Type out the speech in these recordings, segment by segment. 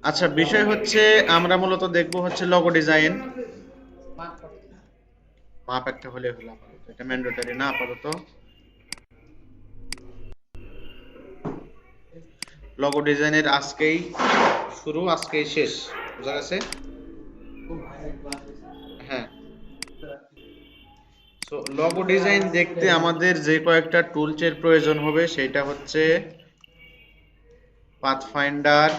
আচ্ছা, বিষয় হচ্ছে আমরা মূলত দেখবো হচ্ছে লোগো ডিজাইন। মাপ একটা হলে হলো আপাতত, এটা ম্যান্ডেটরি না আপাতত। লোগো ডিজাইনের আজকেই শুরু, আজকেই শেষ, বোঝা গেছে? হ্যাঁ। সো লোগো ডিজাইন দেখতে আমাদের যে কয়েকটা টুলস এর প্রয়োজন হবে সেটা হচ্ছে pathfinder,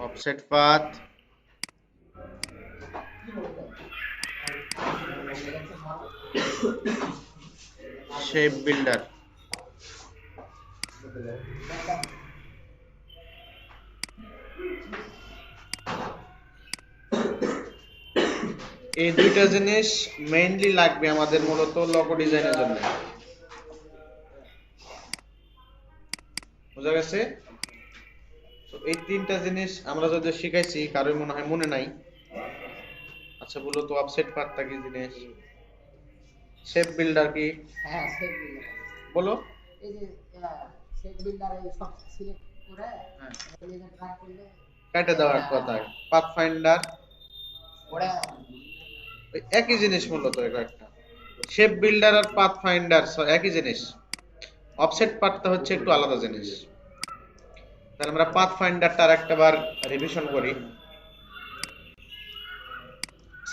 offset path, shape builder. এই দুইটা জিনিস মেইনলি লাগবে আমাদের মূলত লোগো ডিজাইনের জন্য, বোঝা গেছে? তো এই তিনটা জিনিস আমরা যদি শিখাইছি কারোর মনে হয় মনে নাই। আচ্ছা বলো তো, অফসেট পাথটা কি জিনিস, শেপ বিল্ডার কি, হ্যাঁ সেট বিল্ডার বলো। এই যে সেট বিল্ডার এই সব সিলেক্ট করে হ্যাঁ, এই যে ড্র্যাগ করলে কেটে দেওয়ার কথা। পাথফাইন্ডার ওরা ওই একই জিনিস মূলত, এটা একটা শেপ বিল্ডার আর পাথফাইন্ডার একই জিনিস। অফসেট পাথটা হচ্ছে একটু আলাদা জিনিস। তাহলে আমরা পাথফাইন্ডারটা আরেকটা বার রিভিশন করি।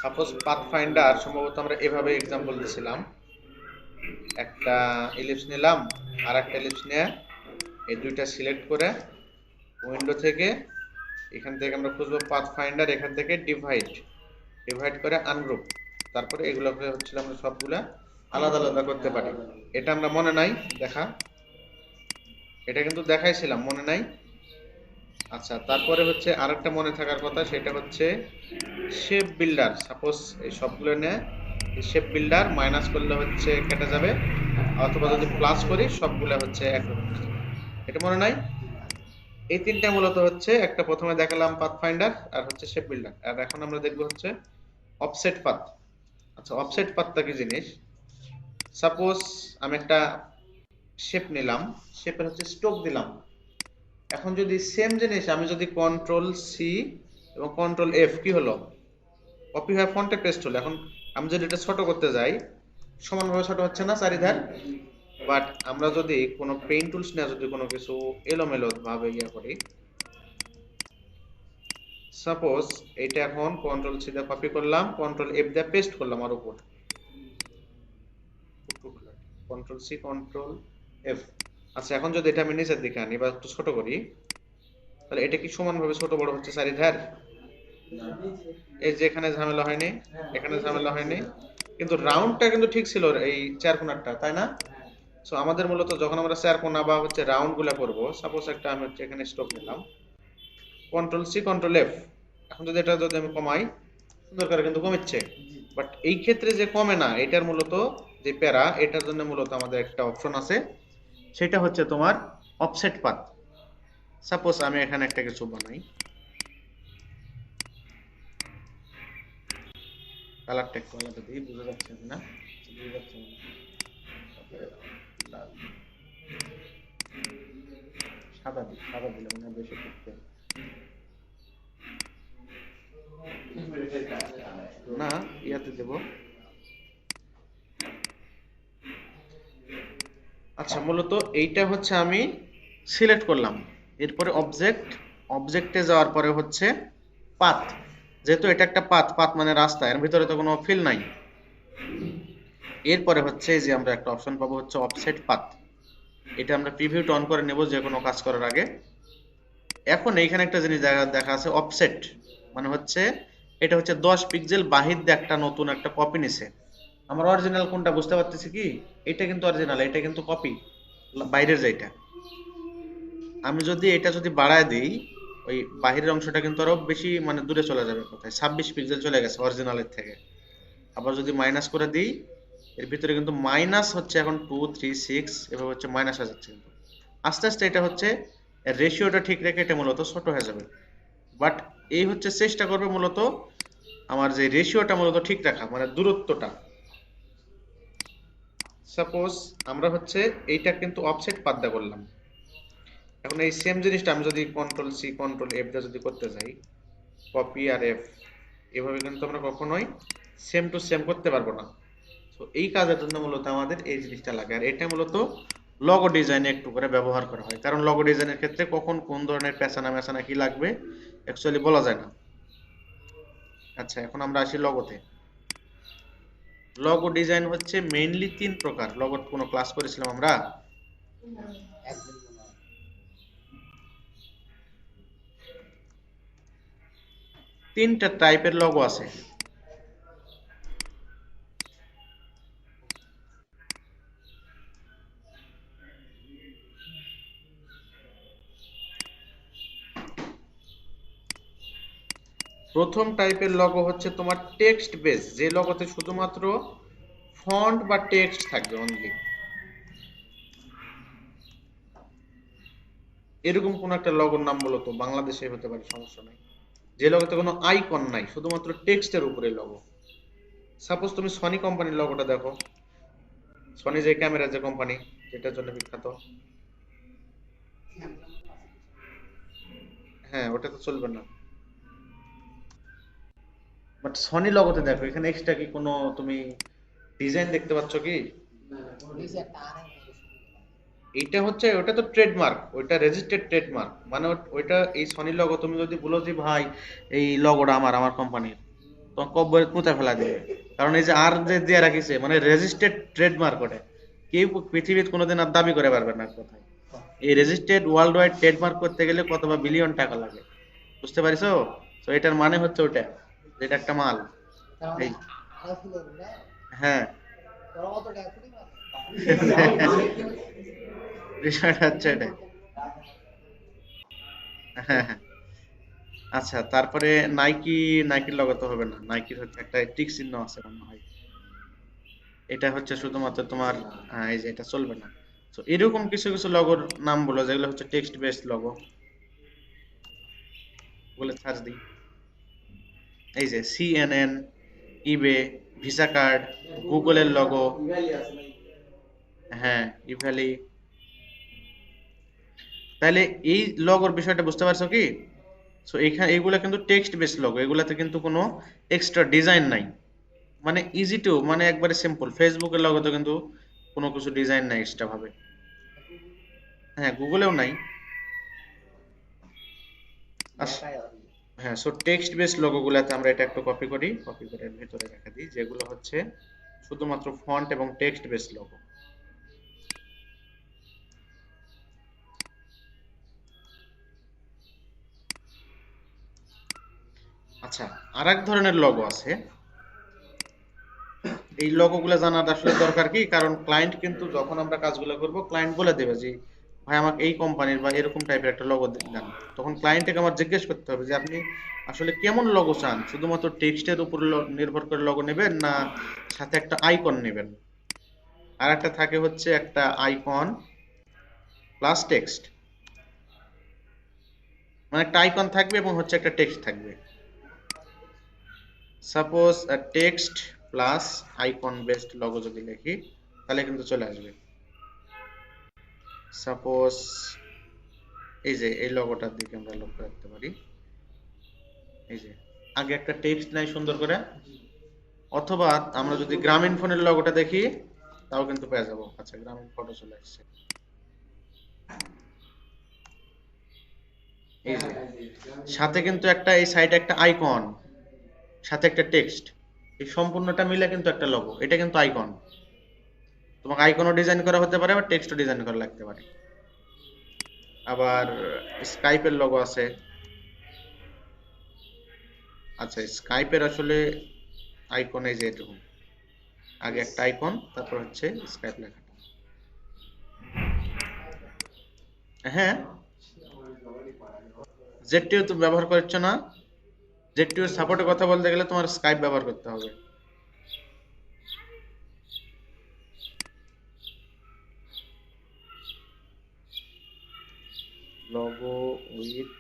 সাপোজ পাথফাইন্ডার সম্ভবত আমরা এভাবে एग्जांपल দিছিলাম, একটা ইলিপস নিলাম আর একটা ইলিপস নিয়ে এই দুইটা সিলেক্ট করে উইন্ডো থেকে এখান থেকে আমরা খুঁজবো পাথফাইন্ডার, এখান থেকে ডিভাইড ডিভাইড করে আনগ্রুপ, তারপরে এগুলোকে হচ্ছে আমরা সবগুলা আলাদা আলাদা করতে পারি। এটা আমরা মনে নাই দেখা, এটা কিন্তু দেখাইছিলাম, মনে নাই? আচ্ছা, তারপরে হচ্ছে আরেকটা মনে থাকার কথা, সেটা হচ্ছে শেপ বিল্ডার। সাপোজ এই সবগুলো নিয়ে শেপ বিল্ডার মাইনাস করলে হচ্ছে কেটে যাবে, অথবা যদি প্লাস করি সবগুলো হচ্ছে একরকম। এটা মনে নাই? এই তিনটা মূলত হচ্ছে, একটা প্রথমে দেখালাম পাথফাইন্ডার আর হচ্ছে শেপ বিল্ডার, আর এখন আমরা দেখবো হচ্ছে অফসেট পাথ। আচ্ছা, অফসেট পাথটা কি জিনিস? সাপোজ আমি একটা শেপ নিলাম, শেপের হচ্ছে স্ট্রোক দিলাম। এখন যদি সেম জিনিস আমি যদি কন্ট্রোল সি এবং কন্ট্রোল এফ, কি হলো? কপি হয়ে ফন্টে পেস্ট হলো। এখন আমি যদি এটা ছোট করতে যাই, সমানভাবে ছোট হচ্ছে না চারিধার? বাট আমরা যদি কোনো পেইন্ট টুলস নিয়ে যদি কোনো কিছু এলোমেলো ভাবে ইয়ে করি, সাপোজ এটা এখন কন্ট্রোল সি দিয়ে কপি করলাম, কন্ট্রোল এফ দিয়ে পেস্ট করলাম আর উপর, কন্ট্রোল সি কন্ট্রোল এফ। আচ্ছা, এখন যদি এটা আমি নিচের দিকে আনি বা একটু ছোট করি, তাহলে এটা কি সমানভাবে ছোট বড় হচ্ছে চারিধার? এই যে এখানে ঝামেলা হয়নি, এখানে ঝামেলা হয়নি, কিন্তু রাউন্ডটা কিন্তু ঠিক ছিল এই চার কোণারটা, তাই না? সো আমাদের মূলত যখন আমরা চার কোণা বা হচ্ছে রাউন্ড গুলা করবো, সাপোজ একটা আমি হচ্ছে এখানে স্ট্রোক নিলাম, কন্ট্রোল সি কন্ট্রোল এফ, এখন যদি এটা যদি আমি কমাই, সুন্দর করে কিন্তু কমেছে। বাট এই ক্ষেত্রে যে কমে না, এটার মূলত যে প্যারা, এটার জন্য মূলত আমাদের একটা অপশন আছে, সেটা হচ্ছে তোমার অফসেট পাথ। সাপোজ আমি এখানে একটা কিছু বানাই, কালারটা একটু আলাদা দিই, বোঝা যাচ্ছে না? বোঝা যাচ্ছে না? তারপরে লাল, সাদা দিই, সাদা দিলে মনে হয় বেশি ফুটবে। না, ইয়াতে দেব। আচ্ছা, মূলত এইটা হচ্ছে আমি সিলেক্ট করলাম, এরপরে অবজেক্ট, অবজেক্টে যাওয়ার পরে হচ্ছে পাথ। যেহেতু এটা একটা পাথ, পাথ মানে রাস্তা, এর ভিতরে তো কোনো ফিল নাই। এরপরে হচ্ছে যে আমরা একটা অপশন পাবো হচ্ছে অফসেট পাথ। এটা আমরা প্রিভিউটা অন করে নেব যে কোনো কাজ করার আগে। এখন এইখানে একটা জিনিস দেখা আছে, অফসেট মানে হচ্ছে এটা হচ্ছে 10 পিক্সেল বাহির দিয়ে একটা নতুন একটা কপি নিছে। আমার অরিজিনাল কোনটা বুঝতে পারতেছি কি? এটা কিন্তু অরিজিনাল, এটা কিন্তু কপি বাইরের যেটা। আমি যদি এটা যদি বাড়ায় দিই, ওই বাহিরের অংশটা কিন্তু আরো বেশি মানে দূরে চলে যাবে, কোথায় 26 পিক্সেল চলে গেছে অরিজিনালের থেকে। আবার যদি মাইনাস করে দিই, এর ভিতরে কিন্তু মাইনাস হচ্ছে এখন 2 3 6 এভাবে হচ্ছে মাইনাস হয়ে যাচ্ছে। কিন্তু আস্তে আস্তে এটা হচ্ছে রেশিওটা ঠিক রেখে এটা মূলত ছোট হয়ে যাবে। বাট এই হচ্ছে চেষ্টা করবে মূলত আমার যে রেশিওটা মূলত ঠিক রাখা, মানে দূরত্বটা। সাপোজ আমরা হচ্ছে এইটা কিন্তু অফসেট পাদ্দা করলাম, এখন এই সেম জিনিসটা আমি যদি কন্ট্রোল সি কন্ট্রোল এফ দিয়ে যদি করতে যাই, কপি আর এফ, এভাবে কিন্তু আমরা কখনোই সেম টু সেম করতে পারবো না। তো এই কাজের জন্য মূলত আমাদের এই জিনিসটা লাগে, আর এটা মূলত লগো ডিজাইনে একটু করে ব্যবহার করা হয়, কারণ লগো ডিজাইনের ক্ষেত্রে কখন কোন ধরনের পেছানা মেছানা কি লাগবে অ্যাকচুয়ালি বলা যায় না। আচ্ছা, এখন আমরা আসি লগোতে। লগো ডিজাইন হচ্ছে মেইনলি 3 প্রকার। লগোর কোনো ক্লাস করেছিলাম আমরা? একদম মনে হয়। 3টা টাইপের লগো আছে। প্রথম টাইপের লগো হচ্ছে তোমার টেক্সট বেস, যে লগোতে শুধুমাত্র ফন্ট বা টেক্সট থাকবে অনলি। এরকম কোন একটা লগোর নাম বলো তো, বাংলাদেশে হতে পারে, সমস্যা নাই। যে লগোতে কোনো আইকন নাই, শুধুমাত্র টেক্সটের উপরে লগো। সাপোজ তুমি সনি কোম্পানির লগোটা দেখো, সনি যে ক্যামেরা, যে কোম্পানি যেটার জন্য বিখ্যাত, হ্যাঁ ওটা তো চলবে না। বাট সনি লগোতে দেখো, এখানে এক্সট্রা কি কোনো তুমি ডিজাইন দেখতে পাচ্ছ কি? নিচে একটা আর এর মতো শুরু করা। এইটা হচ্ছে, ওটা তো ট্রেডমার্ক, ওইটা রেজিস্টার্ড ট্রেডমার্ক, মানে ওইটা এই সনি লগো তুমি যদি বলো যে ভাই এই লগোটা আমার কোম্পানির, তো কব্বরে পুঁতে ফেলা দিবে। কারণ এই যে আর যে দিয়ে রাখিছে, মানে রেজিস্টার্ড ট্রেডমার্ক ওটা, কেউ পৃথিবীর কোনোদিন আর দাবি করে পারবে না এক কথায়। এই রেজিস্টার্ড ওয়ার্ল্ড ওয়াইড ট্রেডমার্ক করতে গেলে কত বা বিলিয়ন টাকা লাগে, বুঝতে পারিছো? তো এটার মানে হচ্ছে ওটা, যেটা একটা মাল। তার মানে এই, আরো ফুল না, হ্যাঁ। তোরা অত টাকা ফুলি মার। বিষয়টা হচ্ছে এটাই। হ্যাঁ, হ্যাঁ। আচ্ছা, তারপরে নাইকি, নাইকির লাগাতে হবে না, নাইকির হচ্ছে একটা টিক চিহ্ন আছে মনে হয়, এটা হচ্ছে শুধুমাত্র তোমার, এই যে এটা চলবে না। তো এরকম কিছু কিছু লগোর নাম বলো যেগুলো হচ্ছে টেক্সট বেসড লগো, বলে সার্চ দিই। এই যে সিএনএন, ইবে, ভিসা কার্ড, গুগলের লগো, হ্যাঁ ইভ্যালি। তাহলে এই লগোর বিষয়টা বুঝতে পারছো কি? সো এখানে এগুলা কিন্তু টেক্সট বেসড লগো, এগুলাতে কিন্তু কোনো এক্সট্রা ডিজাইন নাই, মানে ইজি টু, মানে একবারে সিম্পল। ফেসবুকের লগোতে কিন্তু কোনো কিছু ডিজাইন নাই এক্সট্রা ভাবে। হ্যাঁ, গুগলেও নাই। আচ্ছা, দেখাই হবে। হ্যাঁ, সো টেক্সট বেসড লোগোগুলোতে আমরা এটা একটু কপি করি, কপি করে এর ভিতরে রেখে দিই, যেগুলো হচ্ছে শুধুমাত্র ফন্ট এবং টেক্সট বেসড লোগো। আচ্ছা, আর এক ধরনের লোগো আছে। এই লোগোগুলো জানার আসলে দরকার কি, কারণ ক্লায়েন্ট কিন্তু যখন আমরা কাজগুলো করব, ক্লায়েন্ট বলে দেবে যে ভাই আমাকে এই কোম্পানির বা এরকম টাইপের একটা লোগো দেন। তখন ক্লায়েন্টকে আমার জিজ্ঞেস করতে হবে যে আপনি আসলে কেমন লোগো চান, শুধুমাত্র টেক্সটের উপর নির্ভর করে লোগো নেবেন, না সাথে একটা আইকন নেবেন। আর একটা থাকে হচ্ছে একটা আইকন প্লাস টেক্সট, মানে একটা আইকন থাকবে এবং হচ্ছে একটা টেক্সট থাকবে। Suppose text plus icon based logo যদি লিখি, তাহলে কিন্তু চলে আসবে। সাপোজ এই যে এই লোগোটার দিকে আমরা লক্ষ্য রাখতে পারি, এই যে আগে একটা টেক্সট নাই সুন্দর করে, অথবা আমরা যদি গ্রামীণ ফোনের লোগোটা দেখি, তাও কিন্তু পেয়ে যাবো। আচ্ছা, গ্রামীণ ফটো চলে আসছে, এই যে সাথে কিন্তু একটা, এই সাইডে একটা আইকন, সাথে একটা টেক্সট, এই সম্পূর্ণটা মিলে কিন্তু একটা লোগো, এটা কিন্তু আইকন। তোমাকে আইকনও ডিজাইন করা হতে পারে, আবার টেক্সটও ডিজাইন করা লাগতে পারে। আবার স্কাইপের লোগো আছে। আচ্ছা, স্কাইপের আসলে আইকন এই যে এরকম, আগে একটা আইকন, তারপর হচ্ছে স্কাইপ লেখাটা। হ্যাঁ, জেডটিও তো ব্যবহার করছো না? জেডটিও সাপোর্টে কথা বলতে গেলে তোমার স্কাইপ ব্যবহার করতে হবে। Logo with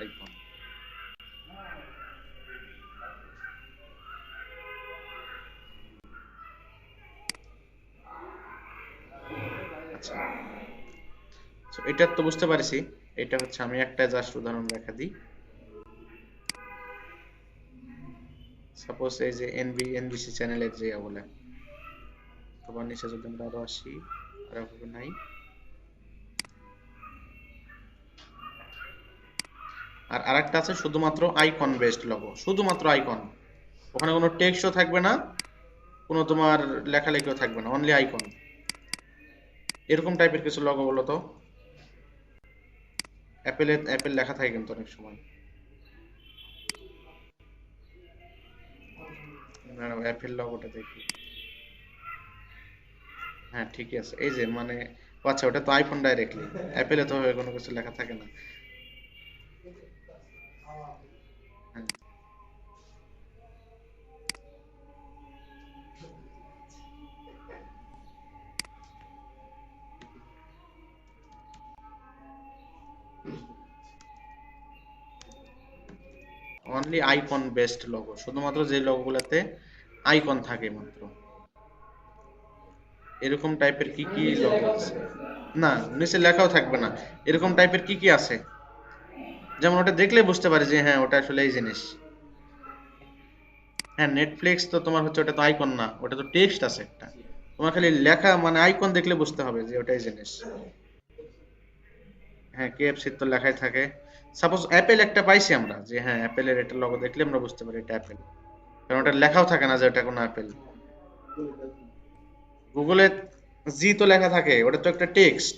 icon. আচ্ছা, So, এটা তো বুঝতে পারছি। এটা হচ্ছে আমি একটা জাস্ট উদাহরণ দেখা দিই। সাপোজ এই যে এনবিসি চ্যানেলের যে ওগুলা, তোমার নিচে যদি আমরা আরো আসি, আর ওগুলো নাই। আর আরেকটা আছে শুধুমাত্র আইকন বেসড লগো, শুধুমাত্র আইকন, ওখানে কোনো টেক্সটও থাকবে না, কোনো তোমার লেখালেখিও থাকবে না, অনলি আইকন। এরকম টাইপের কিছু লগো বলো তো। অ্যাপেল লেখা থাকে কিন্তু অনেক সময়। অ্যাপেল লগোটা দেখি। হ্যাঁ ঠিকই আছে, এই যে মানে আচ্ছা ওটা তো আইফোন ডাইরেক্টলি, অ্যাপেলে তো কোনো কিছু লেখা থাকে না। হ্যাঁ অনলি আইকন বেসড লগো, শুধুমাত্র যে লগোগুলোতে আইকন থাকে মাত্র। এরকম টাইপের কি কি লগো আছে? না, নিচে লেখাও থাকবে না। এরকম টাইপের কি কি আছে, যেমন ওটা দেখলে বুঝতে পারি যে হ্যাঁ ওটা আসলে এই জিনিস। হ্যাঁ নেটফ্লিক্স তো তোমার হচ্ছে, ওটা তো আইকন না, ওটা তো টেক্সট আছে একটা। তোমার খালি লেখা মানে আইকন দেখলে বুঝতে হবে যে ওটাই জিনিস। হ্যাঁ কেএফসি তো লেখাই থাকে। সাপোজ অ্যাপেল একটা পাইছি আমরা, যে হ্যাঁ অ্যাপেলের এটা লোগো দেখলে আমরা বুঝতে পারি এটা অ্যাপেল, কারণ ওটা লেখাও থাকে না যে ওটা কোনো অ্যাপেল। গুগলে জি তো লেখা থাকে, ওটা তো একটা টেক্সট।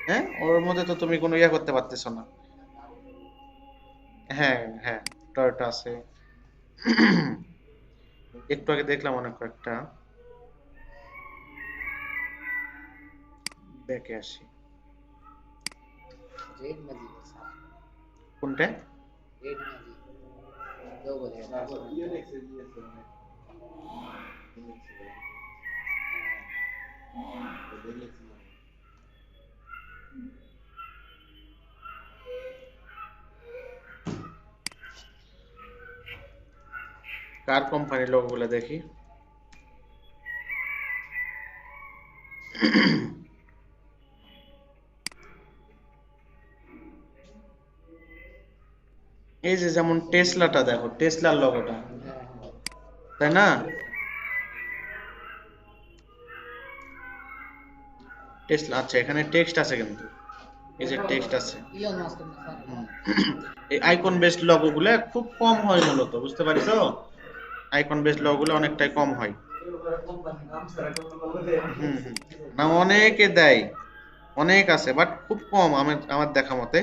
হ্যাঁ ওর মধ্যে তো তুমি কোনো ইয়া করতে পারতেছো না। হ্যাঁ হ্যাঁ টয়োটা আছে। একটু আগে দেখলাম অনেক কয়েকটা, দেখে আসি রেড ম্যাজিক স্যার, কোনটা। রেড ম্যাজিক কেউ বলে কার কোম্পানির লোগো গুলো দেখি। এই যে যেমন টেসলাটা দেখো, টেসলার লোগোটা, তাই না? টেসলা, আচ্ছা এখানে টেক্সট আছে কিন্তু, এই যে টেক্সট আছে। ইলন মাস্ক না স্যার? হুম। এই আইকন বেসড লোগো গুলো খুব কম হয় মূলত, বুঝতে পারিছো? আইকন বেসড লোগো গুলো অনেকটাই কম হয়। হুম হুম। না অনেকে দেয়, অনেক আছে বাট খুব কম, আমার আমার দেখা মতে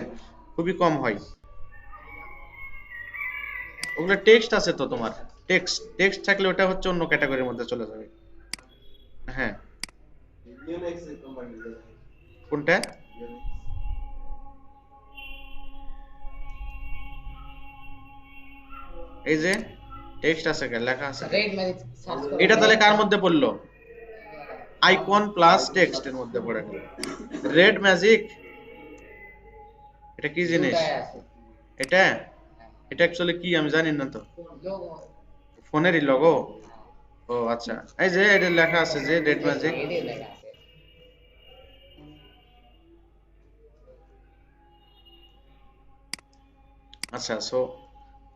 খুবই কম হয়। ওগুলো টেক্সট আছে তো তোমার, টেক্সট টেক্সট থাকলে ওটা হচ্ছে অন্য ক্যাটাগরির মধ্যে চলে যাবে। হ্যাঁ কোনটা? এই যে টেক্সট আছে, লেখা আছে। রেড ম্যাজিক সার্চ করো, এটা তাহলে রেড কার মধ্যে পড়লো? আইকন প্লাস টেক্সট এর মধ্যে পড়ে গেল। রেড ম্যাজিক, এটা কি জিনিস? দুটাই আছে। এটা এটা অ্যাকচুয়ালি কি আমি জানি না তো। Logo ফোনেরই logo? ও আচ্ছা, এই যে এটা লেখা আছে যে রেড ম্যাজিক। রেডে লেখা আছে। আচ্ছা সো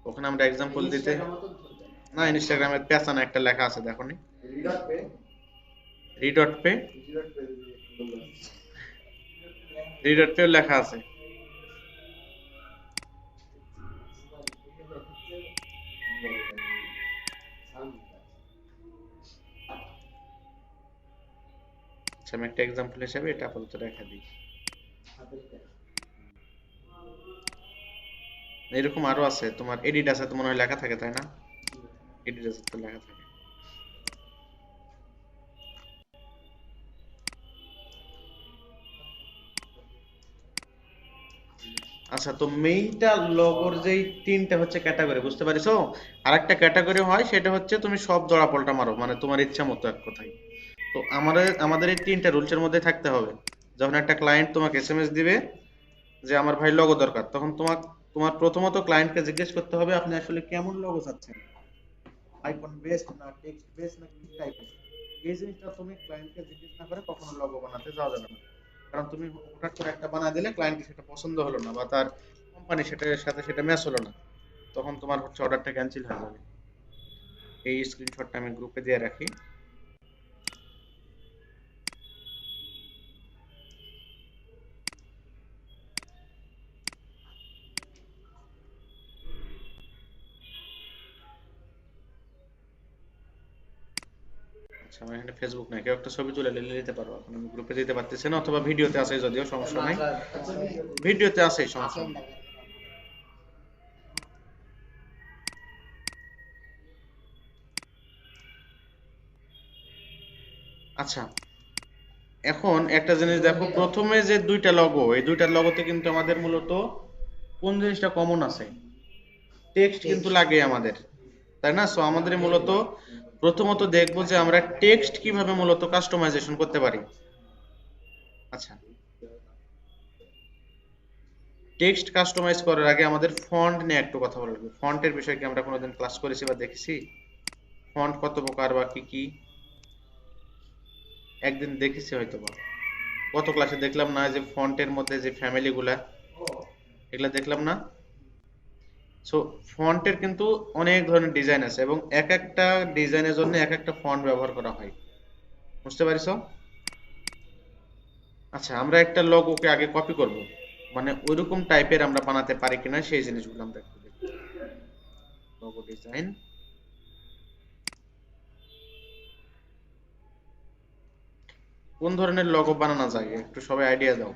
ওখানে আমরা এক্সাম্পল দিতে, ইনস্টাগ্রামে তো ধরবে না। না ইনস্টাগ্রামে পেছানো একটা লেখা আছে দেখো নি, রিডট পে, রিডট পে লেখা আছে। আচ্ছা আমি একটা এক্সাম্পল হিসেবে এটা আপাতত রেখে দিই। এরকম আরো আছে, তোমার এডিডাসে তো মনে হয় লেখা থাকে তাই না? এডিডাসে তো লেখা থাকে। আচ্ছা তো মেইনটা লগোর যেই তিনটা হচ্ছে ক্যাটাগরি, বুঝতে পারিছো? আর একটা ক্যাটাগরি হয় সেটা হচ্ছে তুমি সব জোড়া পাল্টা মারো, মানে তোমার ইচ্ছা মতো এক কথায়। তো আমাদের আমাদের এই তিনটা রুলসের মধ্যে থাকতে হবে। যখন একটা ক্লায়েন্ট তোমাকে এসএমএস দিবে যে আমার ভাই লগো দরকার, তখন তোমার তোমার প্রথমত ক্লায়েন্টকে জিজ্ঞেস করতে হবে আপনি আসলে কেমন লগো চাচ্ছেন, আইকন বেসড না টেক্সট বেসড না কি টাইপের। এই জিনিসটা তুমি ক্লায়েন্টকে জিজ্ঞেস না করে কখনো লগো বানাতে যাওয়া যাবে না। কারণ তুমি হঠাৎ করে একটা বানায় দিলে ক্লায়েন্টের সেটা পছন্দ হলো না বা তার কোম্পানি সেটার সাথে সেটা ম্যাচ হলো না, তখন তোমার হচ্ছে অর্ডারটা ক্যান্সেল হয়ে যাবে। এই স্ক্রিনশটটা আমি গ্রুপে দিয়ে রাখি। আচ্ছা, আমার এখানে ফেসবুক নাই, কেউ একটা ছবি তুলে নিতে পারো, এখন আমি গ্রুপে দিতে পারতেছি না, অথবা ভিডিওতে আছে, যদিও সমস্যা নাই, ভিডিওতে আছে, সমস্যা নেই। আচ্ছা, এখন একটা জিনিস দেখো, প্রথমে যে দুইটা লগো, এই দুইটার লগোতে কিন্তু আমাদের মূলত কোন জিনিসটা কমন আছে, টেক্সট কিন্তু লাগে আমাদের, তাই না? সো আমাদের মূলত প্রথমত দেখবো যে আমরা টেক্সট কিভাবে মূলত কাস্টমাইজেশন করতে পারি। আচ্ছা, টেক্সট কাস্টমাইজ করার আগে আমাদের ফন্ট নিয়ে একটু কথা বলা লাগবে। ফন্টের বিষয়ে কি আমরা কোনোদিন ক্লাস করেছি বা দেখেছি? ফন্ট কত প্রকার বা কি কি একদিন দেখেছি হয়তো বা, গত ক্লাসে দেখলাম না যে ফন্টের মধ্যে যে ফ্যামিলি গুলা, এগুলা দেখলাম না? সো ফন্টের কিন্তু অনেক ধরনের ডিজাইন আছে এবং এক একটা ডিজাইনের জন্য এক একটা ফন্ট ব্যবহার করা হয়, বুঝতে পারিছো? আচ্ছা, আমরা একটা লোগোকে আগে কপি করব, মানে ওইরকম টাইপের আমরা বানাতে পারি কিনা সেই জিনিসগুলো আমরা একটু দেখব। লোগো ডিজাইন, কোন ধরনের লোগো বানানো যায় একটু সবাই আইডিয়া দাও।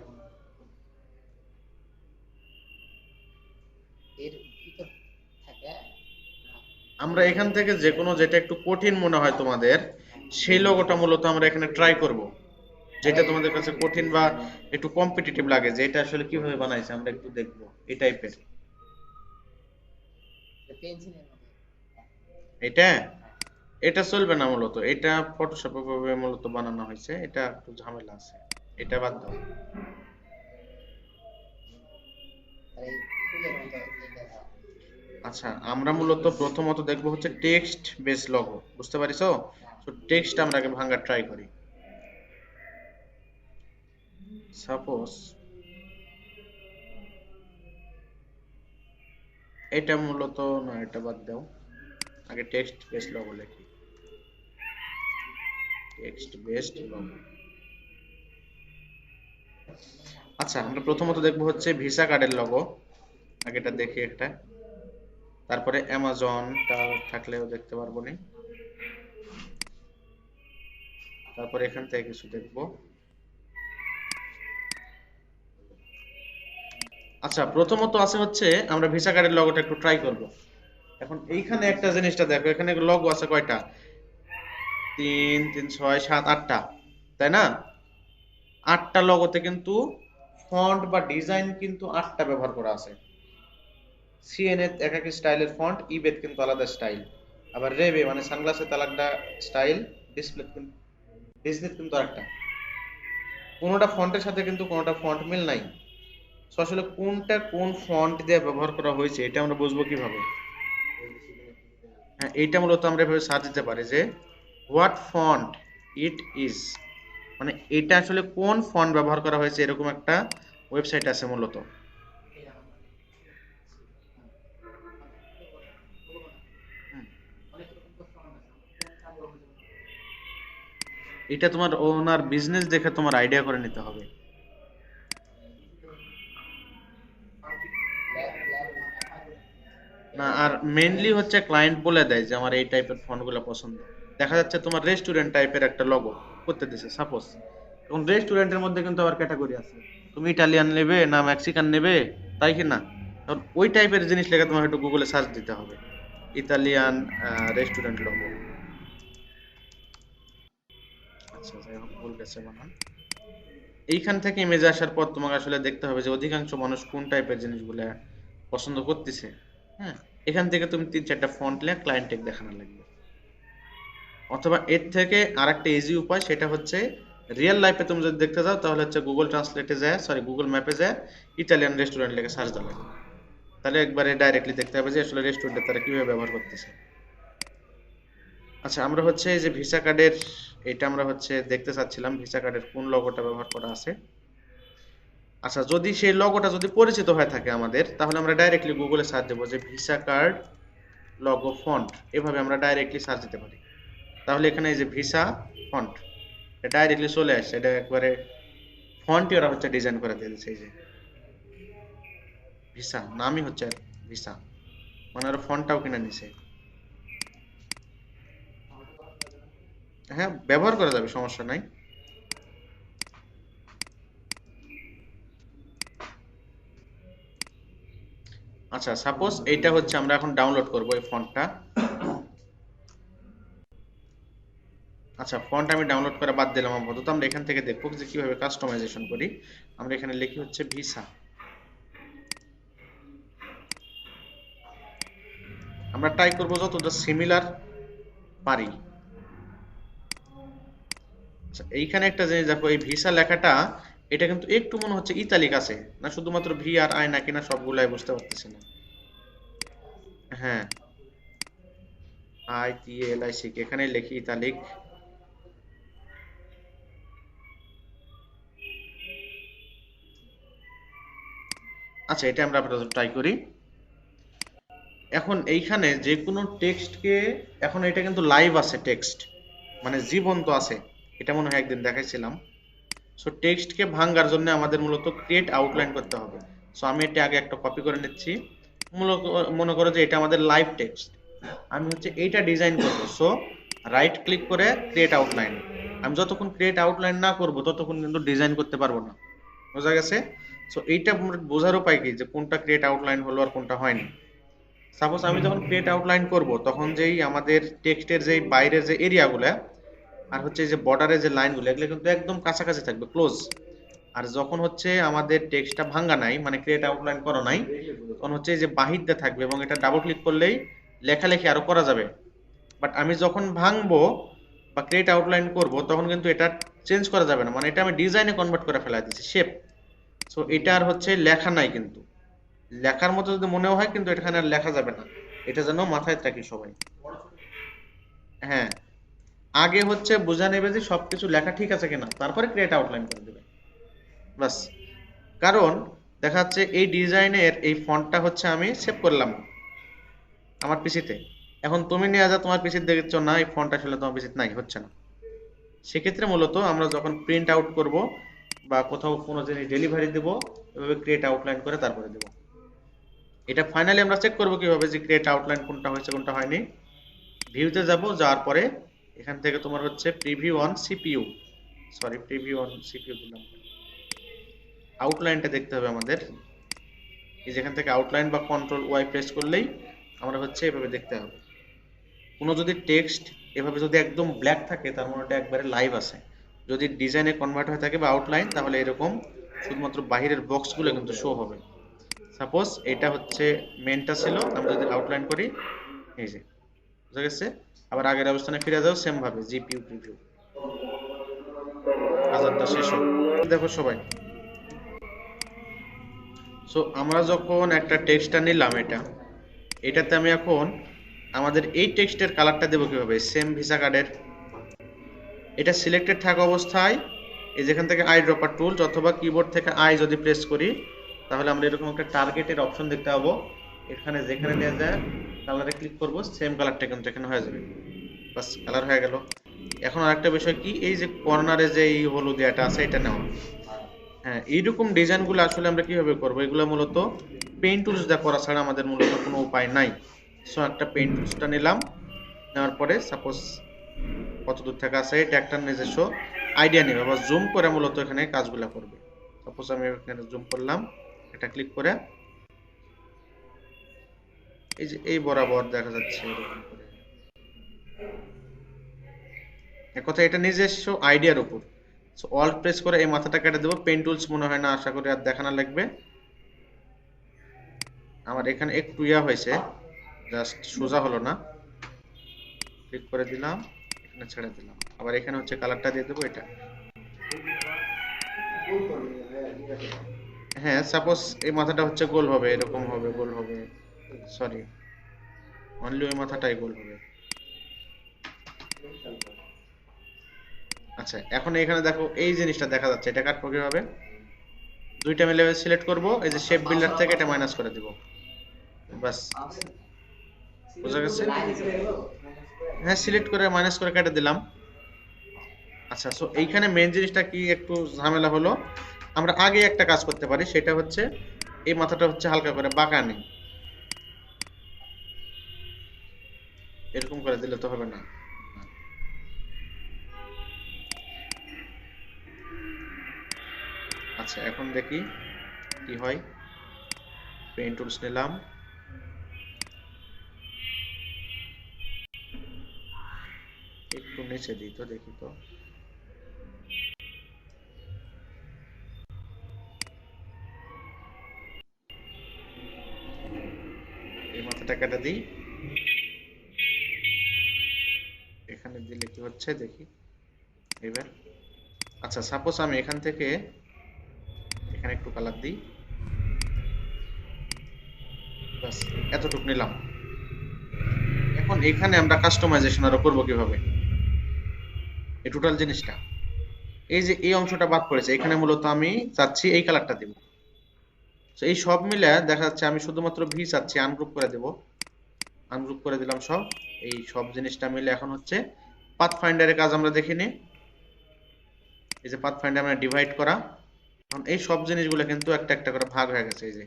এর ভিতর থাকে আমরা এখান থেকে যে কোনো যেটা একটু কঠিন মনে হয় তোমাদের, সেই লোগোটা মূলত আমরা এখানে ট্রাই করব, যেটা তোমাদের কাছে কঠিন বা একটু কম্পিটিটিভ লাগে, যে এটা আসলে কিভাবে বানাইছে আমরা একটু দেখব, এই টাইপের। পেন্সিলের মতো। এটা এটা চলবে না, মূলত এটা ফটোশপে ভাবে মূলত বানানো হয়েছে, এটা একটু ঝামেলা আছে, এটা বাদ দাও। আর এই ফুলের মতো যেটা আচ্ছা, আমরা মূলত প্রথমত দেখবো হচ্ছে টেক্সট বেস লগো, বুঝতে পারিছো? তো টেক্সট আমরা আগে ভাঙার ট্রাই করি। সাপোজ এটা মূলত না, এটা বাদ দাও, আগে টেক্সট বেস লগো লিখি, টেক্সট বেসড লগো। আচ্ছা, আমরা প্রথমত দেখবো হচ্ছে ভিসা কার্ডের লগো, আগে এটা দেখি একটা, তারপরে অ্যামাজনটা থাকলেও দেখতে পারবো নি, তারপরে এখান থেকে কিছু দেখবো। আচ্ছা, প্রথমত আছে হচ্ছে আমরা ভিসা কার্ডের লগোটা একটু ট্রাই করব। এখন এইখানে একটা জিনিসটা দেখো, এখানে লগো আছে কয়টা, 3 3 6 7 8টা, তাই না? 8টা লগোতে কিন্তু ফন্ট বা ডিজাইন কিন্তু 8টা ব্যবহার করা আছে। সিএনএ এক এক স্টাইলের ফন্ট, ইবেদ কিন্তু আলাদা স্টাইল, আবার রেবে মানে সানগ্লাসের আলাদা স্টাইল, ডিসপ্লে কিন্তু ডিজনির কিন্তু আরেকটা। কোনোটা ফন্টের সাথে কিন্তু কোনোটা ফন্ট মিল নাই। সো আসলে কোনটা কোন ফন্ট দিয়ে ব্যবহার করা হয়েছে এটা আমরা বুঝবো কিভাবে? হ্যাঁ, এইটা মূলত আমরা এভাবে সার্চ দিতে পারি যে হোয়াট ফন্ট ইট ইজ, মানে এটা আসলে কোন ফন্ট ব্যবহার করা হয়েছে, এরকম একটা ওয়েবসাইট আছে মূলত। হুম, এটা তোমার ওনার বিজনেস দেখে তোমার আইডিয়া করে নিতে হবে। না, আর মেইনলি হচ্ছে ক্লায়েন্ট বলে দেয় যে আমার এই টাইপের ফন্টগুলো পছন্দ। দেখা যাচ্ছে তোমার রেস্টুরেন্ট টাইপের একটা লগো করতে দিছে সাপোজ, এখন রেস্টুরেন্টের মধ্যে কিন্তু আবার ক্যাটাগরি আছে, তুমি ইটালিয়ান নেবে না মেক্সিকান নেবে, তাই কি না? এখন ওই টাইপের জিনিস লেগে তোমার একটু গুগলে সার্চ দিতে হবে, ইতালিয়ান রেস্টুরেন্ট লগো। আচ্ছা, যাই হোক, ভুল গেছে বানান। এইখান থেকে ইমেজ আসার পর তোমাকে আসলে দেখতে হবে যে অধিকাংশ মানুষ কোন টাইপের জিনিসগুলো পছন্দ করতেছে। হ্যাঁ, এখান থেকে তুমি 3 4টা ফন্ট নিয়ে ক্লায়েন্টকে দেখানো লাগবে। অথবা এর থেকে আরেকটা ইজি উপায়, সেটা হচ্ছে রিয়েল লাইফে তুমি যদি দেখতে যাও তাহলে হচ্ছে গুগল ট্রান্সলেটে যায়, সরি গুগল ম্যাপে যায় ইতালিয়ান রেস্টুরেন্ট লিখে সার্চ দেওয়া লাগবে, তাহলে একবারে ডাইরেক্টলি দেখতে হবে যে আসলে রেস্টুরেন্টে তারা কিভাবে ব্যবহার করতেছে। আচ্ছা, আমরা হচ্ছে এই যে ভিসা কার্ডের, এটা আমরা হচ্ছে দেখতে চাচ্ছিলাম ভিসা কার্ডের কোন লগোটা ব্যবহার করা আছে। আচ্ছা, যদি সেই লগোটা যদি পরিচিত হয়ে থাকে আমাদের, তাহলে আমরা ডাইরেক্টলি গুগলে সার্চ দেবো যে ভিসা কার্ড লগো ফন্ট, এভাবে আমরা ডাইরেক্টলি সার্চ দিতে পারি। তাহলে এখানে এই যে ভিসা ফন্ট, এটা ডাইরেক্টলি চলে আসছে। এটা একবারে ফন্টই ওরা হচ্ছে ডিজাইন করে দিয়ে দিচ্ছে। এই যে ভিসা নামই হচ্ছে ভিসা, মানে ওরা ফন্টটাও কিনে নিছে। হ্যাঁ, ব্যবহার করা যাবে, সমস্যা নাই। আচ্ছা, সাপোজ এইটা হচ্ছে আমরা এখন ডাউনলোড করব এই ফন্টটা। আচ্ছা, ফন্ট আমি ডাউনলোড করা বাদ দিলাম আপাতত। আমরা এখান থেকে দেখবো যে কিভাবে কাস্টমাইজেশন করি। আমরা এখানে লিখি হচ্ছে ভিসা। আমরা ট্রাই করবো যতটা সিমিলার পারি। আচ্ছা, এইখানে একটা জিনিস দেখো, এই ভিসা লেখাটা এটা কিন্তু একটু মনে হচ্ছে ইতালিক আছে না, শুধুমাত্র ভি আর আই নাকি না সবগুলাই বুঝতে পারতেছি না। হ্যাঁ, I T L I C, এখানে লিখি ইতালিক। আচ্ছা, এটা আমরা আপাতত ট্রাই করি। এখন এইখানে যে কোনো টেক্সটকে, এখন এটা কিন্তু লাইভ আছে, টেক্সট মানে জীবন্ত আছে। এটা মনে হয় একদিন দেখাইছিলাম। সো টেক্সটকে ভাঙার জন্য আমাদের মূলত ক্রিয়েট আউটলাইন করতে হবে। সো আমি এটা আগে একটা কপি করে নিচ্ছি। মূলত মনে করো যে এটা আমাদের লাইভ টেক্সট, আমি হচ্ছে এইটা ডিজাইন করব। সো রাইট ক্লিক করে ক্রিয়েট আউটলাইন। আমি যতক্ষণ ক্রিয়েট আউটলাইন না করব ততক্ষণ কিন্তু ডিজাইন করতে পারবো না। বোঝা গেছে? সো এইটা বোঝার উপায় কি যে কোনটা ক্রিয়েট আউটলাইন হলো আর কোনটা হয়নি। সাপোজ আমি যখন ক্রিয়েট আউটলাইন করব, তখন যেই আমাদের টেক্সটের যেই বাইরের যে এরিয়াগুলো আর হচ্ছে যে বর্ডারের যে লাইনগুলো, এগুলো কিন্তু একদম কাছাকাছি থাকবে, ক্লোজ। আর যখন হচ্ছে আমাদের টেক্সটটা ভাঙ্গা নাই, মানে ক্রিয়েট আউটলাইন করা নাই, তখন হচ্ছে যে বাহির দিয়ে থাকবে এবং এটা ডাবল ক্লিক করলেই লেখালেখি আরো করা যাবে। বাট আমি যখন ভাঙবো বা ক্রিয়েট আউটলাইন করব, তখন কিন্তু এটা চেঞ্জ করা যাবে না, মানে এটা আমি ডিজাইনে কনভার্ট করে ফেলা দিচ্ছি, শেপ। সো এটা আর হচ্ছে লেখা নাই, কিন্তু লেখার মতো যদি মনেও হয়, কিন্তু এখানে আর লেখা যাবে না। এটা যেন মাথায় রাখি সবাই। হ্যাঁ, আগে হচ্ছে বোঝা নেবে যে সবকিছু লেখা ঠিক আছে কিনা, তারপরে ক্রিয়েট আউটলাইন করে দেবে, বাস। কারণ দেখা যাচ্ছে এই ডিজাইনের এই ফন্টটা হচ্ছে আমি সেভ করলাম আমার পিসিতে। এখন তুমি নিয়ে যা তোমার পিসিতে দেখছো না, এই ফন্ট আসলে তোমার পিসিতে নাই, হচ্ছে না। সেক্ষেত্রে মূলত আমরা যখন প্রিন্ট আউট করব বা কোথাও কোনো জিনিস ডেলিভারি দেবো, এভাবে ক্রিয়েট আউটলাইন করে তারপরে দেবো। এটা ফাইনালি আমরা চেক করবো কিভাবে যে ক্রিয়েট আউটলাইন কোনটা হয়েছে কোনটা হয়নি। ভিউতে যাব, যাওয়ার পরে এখান থেকে তোমার হচ্ছে preview on CPU, sorry preview on CPU দিলাম। আউটলাইনটা দেখতে হবে আমাদের। এই যেখান থেকে আউটলাইন বা কন্ট্রোল ওয়াই প্রেস করলেই আমরা হচ্ছে এভাবে দেখতে হবে। কোনো যদি টেক্সট এভাবে যদি একদম ব্ল্যাক থাকে, তার মানে ওটা একবারে লাইভ আছে। যদি ডিজাইনে কনভার্ট হয়ে থাকে বা আউটলাইন, তাহলে এরকম শুধুমাত্র বাহিরের বক্সগুলো কিন্তু শো হবে। সাপোজ এটা হচ্ছে মেনটা ছিল, আমরা যদি আউটলাইন করি, এই যে বুঝা গেছে। আবার আগের অবস্থানে ফিরে যাও, সেম ভাবে জিপিইউ প্রিভিউ, হাজারটা শেষ হোক। দেখো সবাই, সো আমরা যখন একটা টেক্সটটা নিলাম, এটাতে আমি এখন আমাদের এই টেক্সটের কালারটা দেবো কিভাবে, সেম ভিসা কার্ডের এটা সিলেক্টেড থাকা অবস্থায় এই যেখান থেকে আই ড্রপার টুল অথবা কিবোর্ড থেকে আই যদি প্রেস করি, তাহলে আমরা এরকম একটা টার্গেটের অপশন দেখতে পাবো। এখানে যেখানে নিয়ে যায় কালারে ক্লিক করব, সেম কালারটা কিন্তু এখানে হয়ে যাবে, বাস কালার হয়ে গেল। এখন আরেকটা বিষয় কি, এই যে কর্নারে যে এই হলুদিয়াটা আছে, এটা নেওয়া। হ্যাঁ, এইরকম ডিজাইনগুলো আসলে আমরা কিভাবে করবো, এগুলো মূলত পেইন্ট টুলস দিয়ে করা ছাড়া আমাদের মূলত কোনো উপায় নাই। সো একটা পেইন্ট টুলসটা নিলাম, নেওয়ার পরে সাপোজ কত দূর থেকে আছে, এটা একটা নিজস্ব আইডিয়া নেবে বা জুম করে মূলত এখানে কাজগুলো করবে। সাপোজ আমি এখানে জুম করলাম, এটা ক্লিক করে এই যে এই বরাবর দেখা যাচ্ছে এরকম করে। এক কথা এটা নিজস্ব আইডিয়ার উপর। সো অল্ট প্রেস করে এই মাথাটা কেটে দেবো। পেন টুলস মনে হয় না, আশা করি আর দেখানো লাগবে। আমার এখানে একটু ইয়া হয়েছে, জাস্ট সোজা হলো না। ক্লিক করে দিলাম, এখানে ছেড়ে দিলাম, আবার এখানে হচ্ছে কালারটা দিয়ে দেবো এটা। হ্যাঁ, সাপোজ এই মাথাটা হচ্ছে গোল হবে, এরকম হবে, গোল হবে, সরি অনলি ওই মাথাটাই গোল হবে। আচ্ছা, এখন এখানে দেখো এই জিনিসটা দেখা যাচ্ছে, এটা কাটবো কিভাবে, দুইটা মিলে সিলেক্ট করব, এই যে শেপ বিল্ডার থেকে এটা মাইনাস করে দিব, বাস। বুঝা গেছে? হ্যাঁ, সিলেক্ট করে মাইনাস করে কেটে দিলাম। আচ্ছা, সো এইখানে মেইন জিনিসটা কি একটু ঝামেলা হলো, আমরা আগে একটা কাজ করতে পারি, সেটা হচ্ছে এই মাথাটা হচ্ছে হালকা করে বাঁকা নেই, এরকম করে দিলে তো হবে না। আচ্ছা, এখন দেখি কি হয়। পেইন্ট টুলস নিলাম, একটু নিচে দিই তো দেখি তো। এই মাথাটা কেটে দিই, এখানে দিলে কি হচ্ছে দেখি এবার। আচ্ছা, সাপোজ আমি এখান থেকে এখানে একটু কালার দিই, বাস এতটুকু নিলাম। এখন এখানে আমরা কাস্টমাইজেশন আরো করবো কিভাবে, এই টোটাল জিনিসটা, এই যে এই অংশটা বাদ পড়েছে, এখানে মূলত আমি চাচ্ছি এই কালারটা দিব। তো এই সব মিলে দেখা যাচ্ছে আমি শুধুমাত্র ভি চাচ্ছি, আনগ্রুপ করে দেব, আনগ্রুপ করে দিলাম সব। এই সব জিনিসটা মিলে এখন হচ্ছে পাথফাইন্ডারের কাজ আমরা দেখে নিই। এই যে পাথফাইন্ডার আমরা ডিভাইড করা, এখন এই সব জিনিসগুলো কিন্তু একটা একটা করে ভাগ হয়ে গেছে। এই যে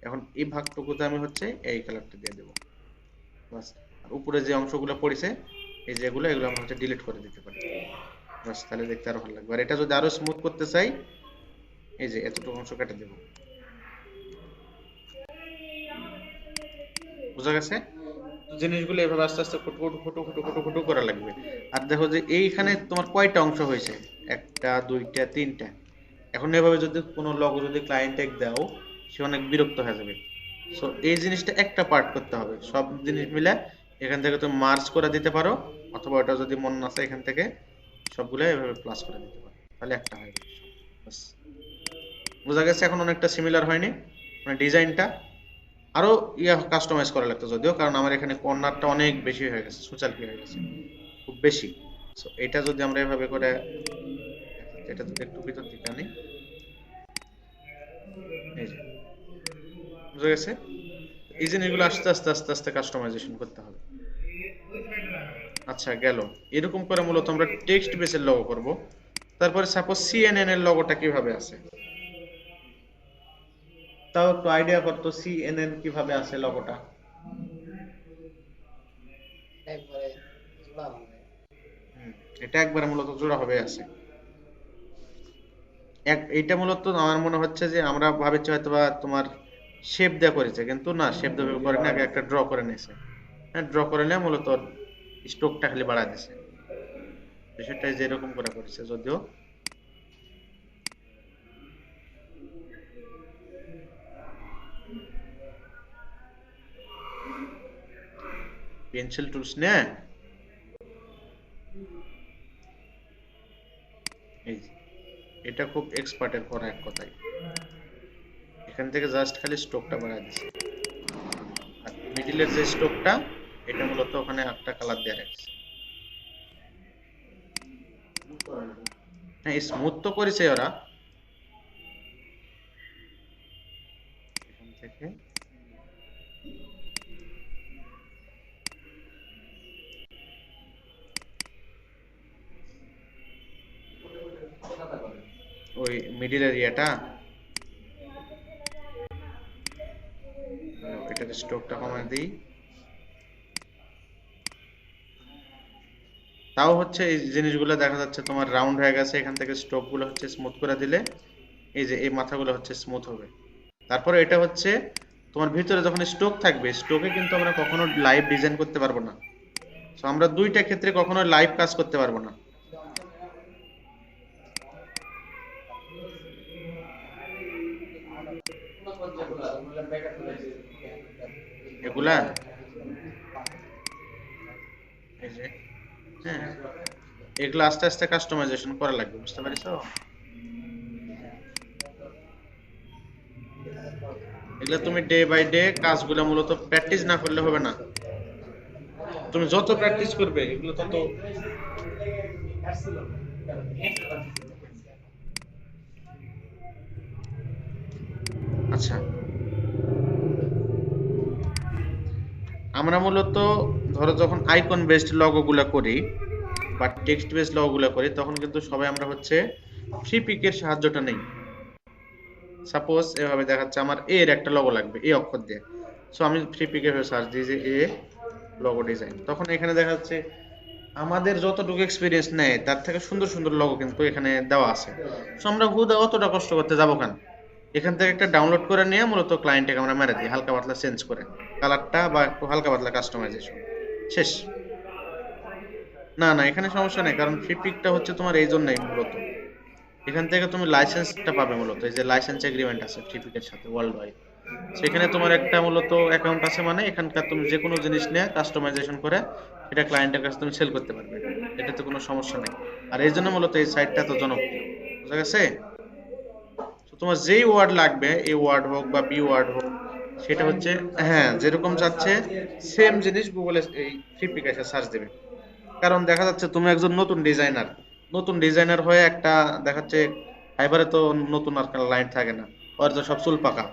এখন এই ভাগটুকুতে আমি হচ্ছে এই কালারটা দিয়ে দেবো, বাস। আর উপরে যে অংশগুলো পড়েছে এই যে এগুলো আমরা হচ্ছে ডিলিট করে দিতে পারি, বাস। তাহলে দেখতে আরো ভালো লাগবে। আর এটা যদি আরো স্মুথ করতে চাই, এই যে এতটুকু অংশ কেটে দেবো। বুঝা গেছে? জিনিসগুলো এভাবে আস্তে আস্তে ফুটো ফুটো ফুটো ফুটো ফুটো ফুটো করা লাগবে। আর দেখো যে এইখানে তোমার কয়টা অংশ হয়েছে, একটা দুইটা তিনটা। এখন এভাবে যদি কোনো লগো যদি ক্লায়েন্টে দাও, সে অনেক বিরক্ত হয়ে যাবে। সো এই জিনিসটা একটা পার্ট করতে হবে, সব জিনিস মিলে এখান থেকে তুমি মার্জ করে দিতে পারো, অথবা ওটা যদি মন না চায় এখান থেকে সবগুলো এভাবে প্লাস করে দিতে পারো, তাহলে একটা হয়ে যাবে। বাস। বোঝা গেছে? এখন অনেকটা সিমিলার হয়নি, মানে ডিজাইনটা আরো কাস্টমাইজ করা লাগতো যদিও, কারণ আমার এখানে কর্নারটা অনেক বেশি হয়ে গেছে, সুচালকি হয়ে গেছে খুব বেশি। সো এটা যদি আমরা এভাবে করে, এটা যদি একটু ভিতর দিকে আনি, এই যে, বুঝা গেছে? এই জিনিসগুলো আস্তে আস্তে আস্তে আস্তে কাস্টমাইজেশন করতে হবে। আচ্ছা, গেল। এরকম করে মূলত আমরা টেক্সট বেসের লগো করব। তারপরে সাপোজ সিএনএন এর লগোটা কিভাবে আছে, তাও একটু আইডিয়া করতো, সিএনএন কিভাবে আছে লগোটা। একবারে জোড়া হবে। এটা একবারে মূলত জোড়া হবে আছে। এইটা মূলত আমার মনে হচ্ছে যে আমরা ভাবছি হয়তো বা তোমার শেপ দেওয়া করেছে, কিন্তু না, শেপ দেওয়া করে না, আগে একটা ড্র করে নিয়েছে। হ্যাঁ, ড্র করে নিয়ে মূলত স্ট্রোকটা খালি বাড়ায় দিছে, বিষয়টা যে এরকম করে করেছে যদিও। পেন্সিল টুলস নিয়ে এই যে, এটা খুব এক্সপার্টের করা এক কথায়, এখান থেকে জাস্ট খালি স্ট্রোকটা বাড়ায় দিছে। আর মিডিলের যে স্ট্রোকটা, এটা মূলত ওখানে একটা কালার দিয়ে রাখছে। হ্যাঁ, স্মুথ তো করেছে ওরা। এখান থেকে ওই মিডিল এরিয়াটা, এটার স্ট্রোকটা কমায় দিই। তাও হচ্ছে এই জিনিসগুলো দেখা যাচ্ছে তোমার রাউন্ড হয়ে গেছে, এখান থেকে স্ট্রোক গুলো হচ্ছে স্মুথ করে দিলে এই যে এই মাথাগুলো হচ্ছে স্মুথ হবে। তারপরে এটা হচ্ছে তোমার ভিতরে যখন স্ট্রোক থাকবে, স্ট্রোকে কিন্তু আমরা কখনো লাইভ ডিজাইন করতে পারবো না। তো আমরা দুইটা ক্ষেত্রে কখনো লাইভ কাজ করতে পারবো না। এগুলা এই যে, হ্যাঁ, এগুলো আস্তে আস্তে কাস্টমাইজেশন করা লাগবে, বুঝতে পারিছো? এগুলো তুমি ডে বাই ডে কাজগুলো মূলত প্র্যাকটিস না করলে হবে না। তুমি যত প্র্যাকটিস করবে এগুলো তত আচ্ছা, আমরা মূলত ধরো যখন আইকন বেসড লগো গুলা করি বা টেক্সট বেসড লগো গুলা করি, তখন কিন্তু সবাই আমরা হচ্ছে ফ্রি পিকের সাহায্যটা নেই। সাপোজ এভাবে দেখাচ্ছে আমার এ এর একটা লগো লাগবে, এ অক্ষর দিয়ে। সো আমি ফ্রি পিকে সার্চ দিই যে এ লগো ডিজাইন, তখন এখানে দেখা যাচ্ছে আমাদের যতটুকু এক্সপিরিয়েন্স নেয় তার থেকে সুন্দর সুন্দর লগো কিন্তু এখানে দেওয়া আছে। সো আমরা হুদা অতটা কষ্ট করতে যাবো কেন, এখান থেকে একটা ডাউনলোড করে নিয়ে মূলত ক্লায়েন্টকে আমরা মেরে দিই, হালকা পাতলা চেঞ্জ করে কালারটা বা একটু হালকা পাতলা কাস্টমাইজেশন, শেষ। না না, এখানে সমস্যা নেই, কারণ ফ্রি পিকটা হচ্ছে তোমার এই জন্যই মূলত, এখান থেকে তুমি লাইসেন্সটা পাবে মূলত, এই যে লাইসেন্স এগ্রিমেন্ট আছে ফ্রি পিকের সাথে ওয়ার্ল্ড ওয়াইড, সেখানে তোমার একটা মূলত অ্যাকাউন্ট আছে, মানে এখানকার তুমি যে কোনো জিনিস নিয়ে কাস্টমাইজেশন করে এটা ক্লায়েন্টের কাছে তুমি সেল করতে পারবে, এটাতে কোনো সমস্যা নেই। আর এই জন্য মূলত এই সাইটটা তো জনপ্রিয়, বুঝা গেছে? তো তোমার যেই ওয়ার্ড লাগবে, এ ওয়ার্ড হোক বা বি ওয়ার্ড হোক, সেটা হচ্ছে হ্যাঁ যেরকম চাচ্ছে সেম জিনিস গুগলে এই ফ্রি পিকে এসে সার্চ দেবে। কারণ দেখা যাচ্ছে তুমি একজন নতুন ডিজাইনার হয়ে একটা দেখাচ্ছে ফাইবারে তো নতুন আর ক্লায়েন্ট থাকে না, ওর তো সব চুল পাকা,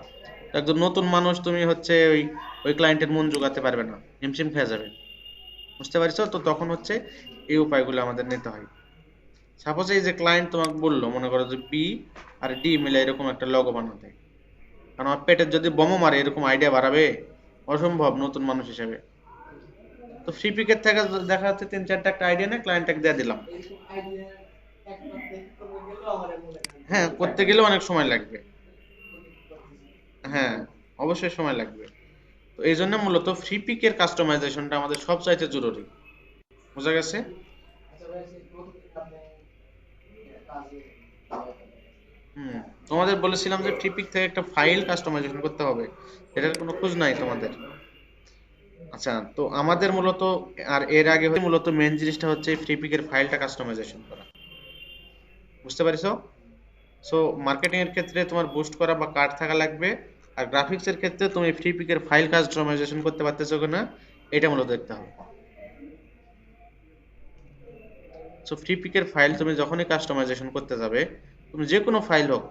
তো একজন নতুন মানুষ তুমি হচ্ছে ওই ওই ক্লায়েন্টের মন জোগাতে পারবে না, হিমশিম খেয়ে যাবে, বুঝতে পারছো? তো তখন হচ্ছে এই উপায়গুলো আমাদের নিতে হয়। সাপোজ এই যে ক্লায়েন্ট তোমাকে বললো, মনে করো যে বি আর ডি মিলে এরকম একটা লগো বানাতে, কারণ আমার পেটের যদি বোমো মারে এরকম আইডিয়া বাড়াবে অসম্ভব নতুন মানুষ হিসেবে। তো ফ্রি পিকের থেকে দেখা যাচ্ছে 3-4টা একটা আইডিয়া নিয়ে ক্লায়েন্টকে দিয়ে দিলাম। এরকম আইডিয়া একমাত্র করতে গেলেও আমার মনে হয় হ্যাঁ, করতে গেলে অনেক সময় লাগবে। হ্যাঁ, অবশ্যই সময় লাগবে। তো এই জন্য মূলত ফ্রি পিকের কাস্টমাইজেশনটা আমাদের সবচাইতে জরুরি, বোঝা গেছে? আচ্ছা ভাই সেই প্রতিদিন আপনি কাজে হুম, তোমাদের বলেছিলাম যে ফ্রি পিক থেকে একটা ফাইল কাস্টমাইজেশন করতে হবে, এটার কোনো খোঁজ নাই তোমাদের। আচ্ছা, তো আমাদের মূলত আর এর আগে মূলত মেন জিনিসটা হচ্ছে ফ্রি পিকের ফাইলটা কাস্টমাইজেশন করা, বুঝতে পারছো? সো মার্কেটিং এর ক্ষেত্রে তোমার বুস্ট করা বা কার্ড থাকা লাগবে, আর গ্রাফিক্স এর ক্ষেত্রে তুমি ফ্রি পিকের ফাইল কাস্টমাইজেশন করতে পারতেছো কিনা এটা মূলত দেখতে হবে। সো ফ্রি পিকের ফাইল তুমি যখনই কাস্টমাইজেশন করতে যাবে, তুমি যে কোনো ফাইল হোক,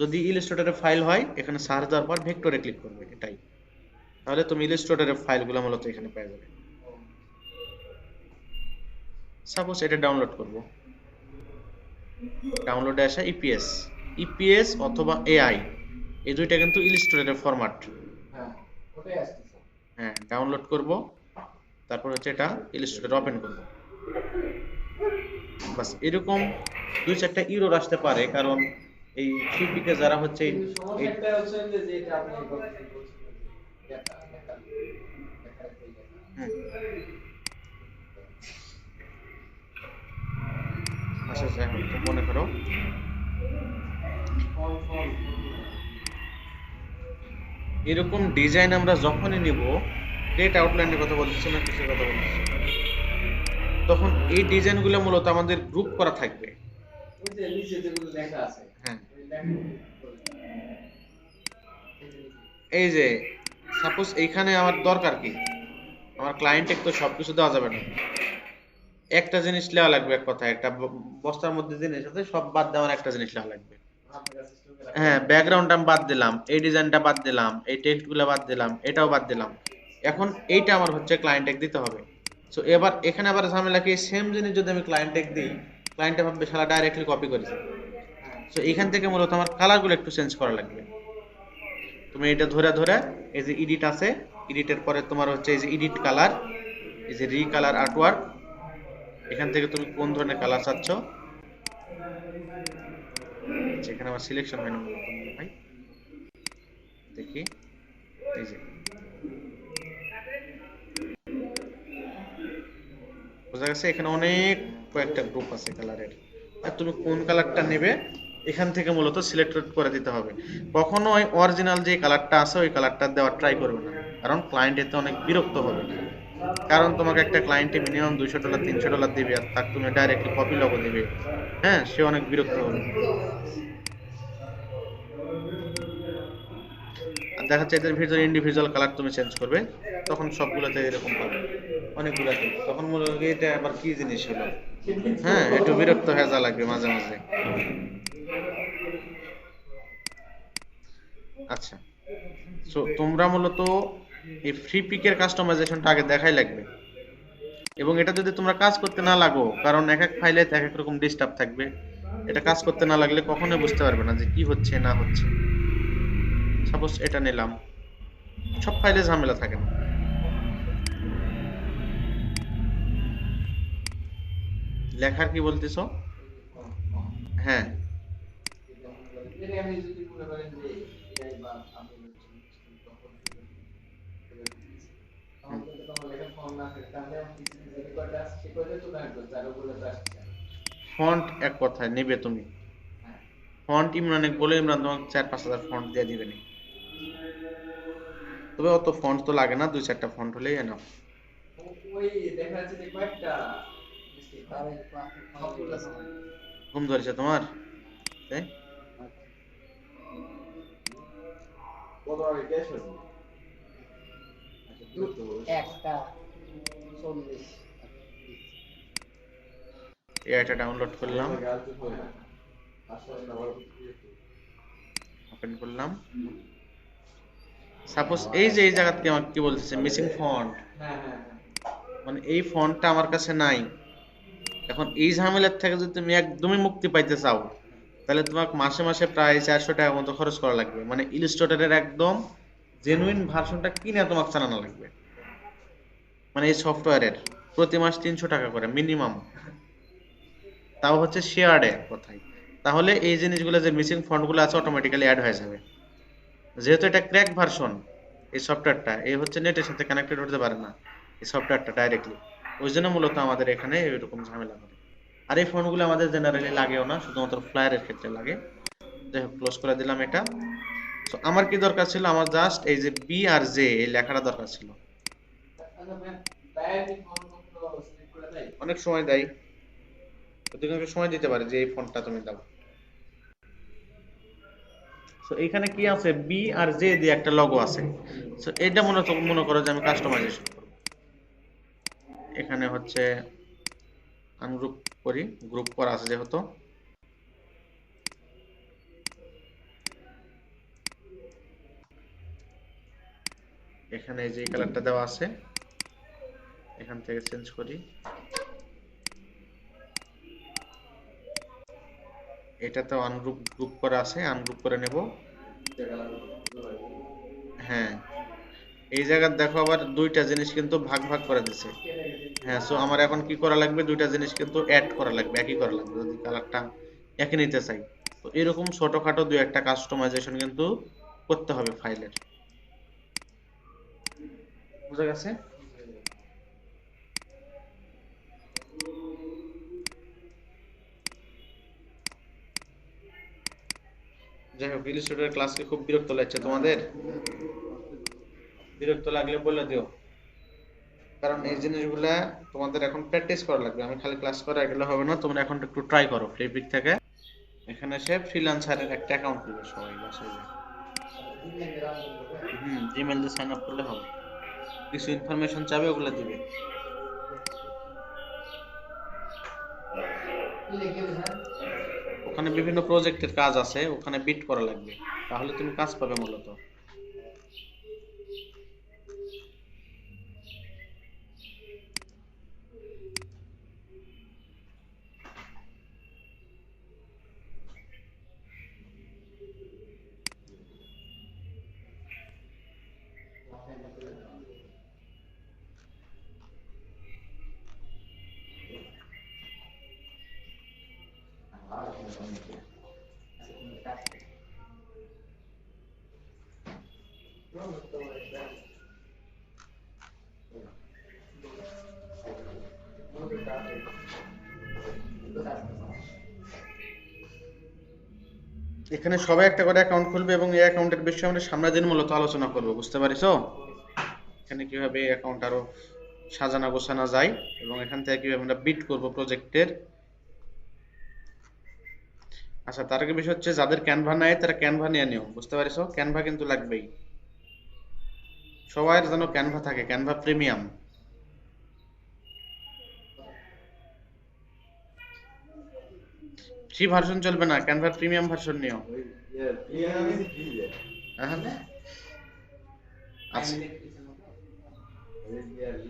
যদি ইলাস্ট্রেটরের ফাইল হয় এখানে সার্চ দেওয়ার পর ভেক্টরে ক্লিক করবে, এটাই, তাহলে তুমি ইলাস্ট্রেটরের ফাইলগুলো মূলত এখানে পেয়ে যাবে। সাপোজ এটা ডাউনলোড করব, ডাউনলোডে আসা ইপিএস অথবা এআই, এই দুইটা কিন্তু ইলাস্ট্রেটরের ফরম্যাট। হ্যাঁ ওটাই আসতেছে হ্যাঁ, ডাউনলোড করব, তারপর হচ্ছে এটা ইলাস্ট্রেটর ওপেন করব, বাস। এরকম 2-4টা ইরর আসতে পারে, কারণ এই ফ্রি পিকে যারা হচ্ছে কিন্তু এই সমস্যাটা হচ্ছে যে যেটা আপনি বলছেন যে লেখা লেখা লেখা হুম, আচ্ছা যাই হোক, তো মনে করো ফর্ম ফর্ম এরকম ডিজাইন আমরা যখনই নিব, ডেট আউটলাইনের কথা বলতেছি না কিসের কথা বলতেছি, তখন এই ডিজাইনগুলো মূলত আমাদের গ্রুপ করা থাকবে। ওই যে নিচে যেগুলো লেখা আছে হ্যাঁ, ওই লেখা এই যে সাপোজ এইখানে আমার দরকার কি, আমার ক্লায়েন্টকে তো সবকিছু দেওয়া যাবে না, একটা জিনিস নেওয়া লাগবে, এক কথা একটা বস্তার মধ্যে জিনিস আছে, সব বাদ দেওয়ার একটা জিনিস নেওয়া লাগবে। আপনার সিস্টেম করে হ্যাঁ, ব্যাকগ্রাউন্ডটা আমি বাদ দিলাম, এই ডিজাইনটা বাদ দিলাম, এই টেক্সটগুলো বাদ দিলাম, এটাও বাদ দিলাম, এখন এইটা আমার হচ্ছে ক্লায়েন্টকে দিতে হবে। সো এবার এখানে আবার ঝামেলা কি, সেম জিনিস যদি আমি ক্লায়েন্টকে দিই, ক্লায়েন্টে ভাববে শালা ডাইরেক্টলি কপি করেছে। সো এখান থেকে মূলত আমার কালারগুলো একটু চেঞ্জ করা লাগবে। তুমি এটা ধরে ধরে এই যে এডিট আছে, এডিটের পরে তোমার হচ্ছে এই যে এডিট কালার, এই যে রিকালার আর্টওয়ার্ক, এখান থেকে তুমি কোন ধরনের কালার চাচ্ছ, যেখানে আমার সিলেকশন হয় না মূলত মনে হয়, দেখি এই যে, বোঝা গেছে? এখানে অনেক কয়েকটা গ্রুপ আছে কালারের, আর তুমি কোন কালারটা নেবে এখান থেকে মূলত সিলেক্ট করে দিতে হবে। কখনো ওই অরিজিনাল যে কালারটা আছে ওই কালারটা দেওয়ার ট্রাই করবে না, কারণ ক্লায়েন্ট এতে অনেক বিরক্ত হবে। কারণ তোমাকে একটা ক্লায়েন্টে মিনিমাম $200 $300 দিবে, আর তাকে তুমি ডাইরেক্টলি কপি লগো দিবে, হ্যাঁ, সে অনেক বিরক্ত হবে। আর দেখা যাচ্ছে এদের ভিতরে ইন্ডিভিজুয়াল কালার তুমি চেঞ্জ করবে, তখন সবগুলোতে এরকম পাবে, অনেকগুলোতে, তখন মনে হবে এটা আবার কি জিনিস হলো, হ্যাঁ, একটু বিরক্ত হয়ে যা লাগবে মাঝে মাঝে। আচ্ছা, সো তোমরা মূলত এই ফ্রি পিকের কাস্টমাইজেশনটা আগে দেখাই লাগবে, এবং এটা যদি তোমরা কাজ করতে না লাগো, কারণ এক এক ফাইলে এক এক রকম ডিস্টার্ব থাকবে, এটা কাজ করতে না লাগলে কখনোই বুঝতে পারবে না যে কি হচ্ছে না হচ্ছে। সাপোজ এটা নিলাম, সব ফাইলে ঝামেলা থাকে না। লেখার কি বলতেছো? হ্যাঁ, এটা আমি যদি মনে করেন যে এআই বা আপনি তখন তখন হুম, কিন্তু তখন লেখা ফর্ম না থাকে, তাহলে আমি কিছু যে রেকর্ড আসছে সে করে তো কাজ করতে আর ওগুলো তো আসছে না। ফন্ট এক কথায় নেবে তুমি। হ্যাঁ, ফন্ট ইমরান বলে ইমরান তোমাকে 4-5 হাজার ফন্ট দিয়ে দিবে নি। তবে অত ফন্ট তো লাগে না, 2-4টা ফন্ট হলেই এনাফ। ওই দেখা যাচ্ছে যে কয়েকটা মিস্টেক হয় সবগুলো নয়। ঘুম ধরেছে তোমার? তাই? কত আগে গ্যাস হয়েছে? একটা 40 এআইটা ডাউনলোড করলাম, ওপেন করলাম। সাপোজ এই যে এই জায়গাতে আমাকে কি বলতেছে, মিসিং ফন্ট, হ্যাঁ হ্যাঁ হ্যাঁ, মানে এই ফন্টটা আমার কাছে নাই। এখন এই ঝামেলার থেকে যদি তুমি একদমই মুক্তি পাইতে চাও, তাহলে তোমাকে মাসে মাসে প্রায় 400 টাকা মতো খরচ করা লাগবে, মানে ইলিস্ট্রেটরের একদম জেনুইন ভার্সনটা কিনে তোমাকে চালানো লাগবে। মানে এই সফটওয়্যারের প্রতি মাস 300 টাকা করে মিনিমাম, তাও হচ্ছে শেয়ার্ডে কোথায়। তাহলে এই জিনিসগুলো যে মিসিং ফন্টগুলো আছে অটোমেটিক্যালি অ্যাড হয়ে যাবে। যেহেতু এটা ক্র্যাক ভার্সন, এই সফটওয়্যারটা এই হচ্ছে নেটের সাথে কানেক্টেড হতে পারে না এই সফটওয়্যারটা ডাইরেক্টলি, ওই জন্য মূলত আমাদের এখানে এরকম ঝামেলা করে। আর এই ফোনগুলো আমাদের জেনারেলি লাগেও না, শুধুমাত্র ফ্লায়ারের ক্ষেত্রে লাগে। যাই হোক, ক্লোজ করে দিলাম এটা। তো আমার কি দরকার ছিল, আমার জাস্ট এই যে বি আর জে এই লেখাটা দরকার ছিল। আচ্ছা ম্যাম, বায়ার কি ফর্ম কত সিলেক্ট করে দেয়? অনেক সময় দেয়, অধিকাংশ সময় দিতে পারে যে এই ফোনটা তুমি দাও। তো এখানে কি আছে, বি আর জে দিয়ে একটা লগো আছে। তো এটা মূলত মনে করো যে আমি কাস্টমাইজেশন করব। এখানে হচ্ছে আনগ্রুপ করি, গ্রুপ করা আছে যেহেতু। এখানে এই যে কালারটা দেওয়া আছে, এখান থেকে চেঞ্জ করি। এটাতেও আনগ্রুপ গ্রুপ করা আছে, আনগ্রুপ করে নেব। হ্যাঁ, এই জায়গায় দেখো আবার দুইটা জিনিস কিন্তু ভাগ ভাগ করে দিছে। হ্যাঁ, সো আমার এখন কি করা লাগবে, দুইটা জিনিস কিন্তু অ্যাড করা লাগবে, একই করা লাগবে যদি কালারটা একই নিতে চাই। তো এরকম ছোটখাটো দুই একটা কাস্টমাইজেশন কিন্তু করতে হবে ফাইলের। বুঝা গেছে? যাই হোক, ইলিস্ট্রেটর ক্লাসকে খুব বিরক্ত লাগছে তোমাদের? বিরক্ত লাগলে বলে দিও, কারণ এই জিনিসগুলা তোমাদের এখন প্র্যাকটিস করা লাগবে। আমি খালি ক্লাস করে গেলে হবে না, তোমরা এখন একটু ট্রাই করো ফ্লিপিক থেকে। এখানে এসে ফ্রিল্যান্সারের একটা অ্যাকাউন্ট খুলবে সবাই বাসায় গিয়ে। জিমেল দিয়ে সাইন আপ করলে হবে। কিছু ইনফরমেশন চাবে, ওগুলো দিবে। কি লিখে স্যার? ওখানে বিভিন্ন প্রজেক্টের কাজ আছে, ওখানে বিট করা লাগবে, তাহলে তুমি কাজ পাবে মূলত। এখানে সবাই একটা করে অ্যাকাউন্ট খুলবে, এবং এই অ্যাকাউন্টের বিষয়ে আমরা সামনের দিন মূলত আলোচনা করব, বুঝতে পারিছো? এখানে কিভাবে অ্যাকাউন্ট আরো সাজানো গোছানো যায়, এবং এখান থেকে কিভাবে আমরা বিট করব প্রজেক্টের। আচ্ছা, তার আগে বিষয় হচ্ছে যাদের ক্যানভা নাই তারা ক্যানভা নিয়ে নিও, বুঝতে পারিছো? ক্যানভা কিন্তু লাগবেই, সবার যেন ক্যানভা থাকে, ক্যানভা প্রিমিয়াম। ফ্রি ভার্সন চলবে না, ক্যানভা প্রিমিয়াম ভার্সন নিও। হ্যাঁ না আচ্ছা আমি দেখতেছি না তো